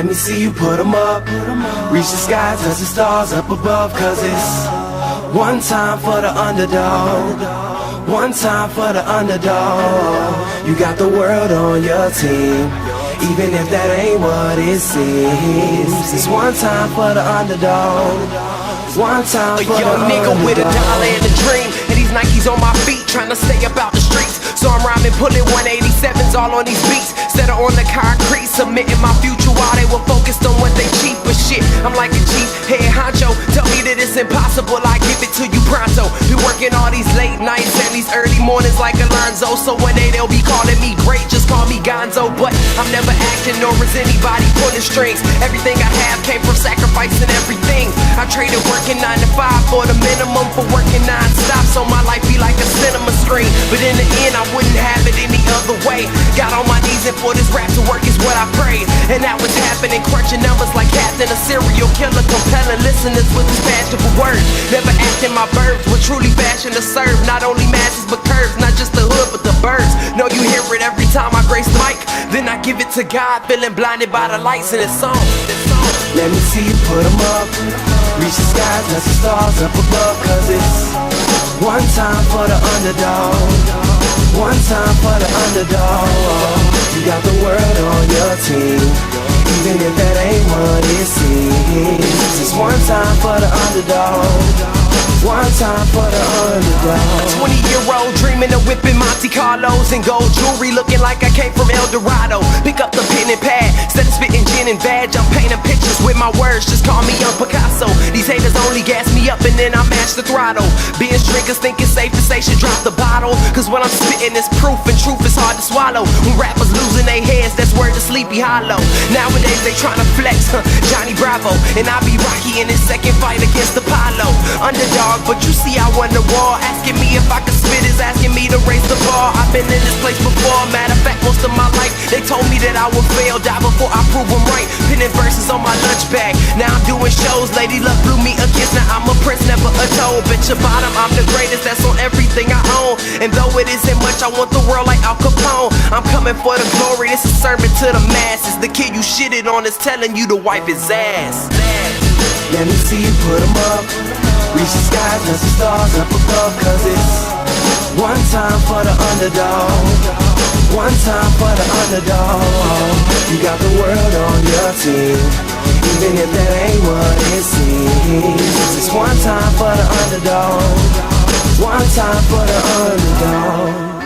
Let me see you put 'em up. Reach the sky, touch the stars up above. Cause it's one time for the underdog. One time for the underdog. You got the world on your team, even if that ain't what it seems. It's one time for the underdog. One time for the young nigga with a dollar and a dream, and these Nikes on my feet, trying to stay about the streets. So I'm rhyming, pulling 187s all on these beats, instead of on the concrete, submitting my future while they were focused on what they cheap. But shit, I'm like a chief head honcho. Tell me that it's impossible, I give it to you pronto. Be working all these late nights and these early mornings like Alonzo. So one day they'll be calling me great, just call me Gonzo. But I'm never acting, nor is anybody pulling strings. Everything I have came from sacrificing everything. I traded working 9 to 5 for the minimum, for working non-stop, so my life be like a cinema screen. But in the end I wouldn't have it any other way. Got on my knees and for this rap to work is what I prayed. And that was happening, crunching numbers like Captain, a serial killer, compelling listeners with his passion for words. Never acting my verbs, with truly passion to serve not only masses but curves, not just the hood but the birds. Know you hear it every time I grace the mic, then I give it to God, feeling blinded by the lights in this song. Let me see you put 'em up. Reach the skies, touch the stars up above. Cause it's one time for the underdog. One time for the underdog. You got the world on your team, even if that ain't what it seems. It's one time for the underdog. One time for the underdog. 20-year-old dreaming of whipping Monte Carlos and gold jewelry, looking like I came from El Dorado. Pick up the pen and pad, instead of spitting gin and badge, I'm painting pictures with my words, just call me Young Picasso. These haters only gas me up and then I mash the throttle. Binge drinkers think it's safe to say should drop the bottle, cause what I'm spitting is proof, and truth is hard to swallow. When rappers losing their heads, that's word to Sleepy Hollow. Nowadays they tryna flex, Johnny Bravo, and I be Rocky in his second fight against Apollo. Underdog, but you see I won the war. Asking me if I could spit is asking me to raise the bar. I've been in this place before, matter of fact most of my life they told me that I would fail, die before I prove them right. Pinning verses on my lunch bag, now I'm doing shows. Lady Luck blew me a kiss, now I'm a prince, never a toad. Bitch your bottom, I'm the greatest, that's on everything I own. And though it isn't much, I want the world like Al Capone. I'm coming for the glory, this is sermon to the masses. The kid you shitted on is telling you to wipe his ass. Let me see you put 'em up. Reach the skies, touch the stars up above. Cause it's one time for the underdog. One time for the underdog. You got the world on your team, even if that ain't what it seems. It's one time for the underdog. One time for the underdog.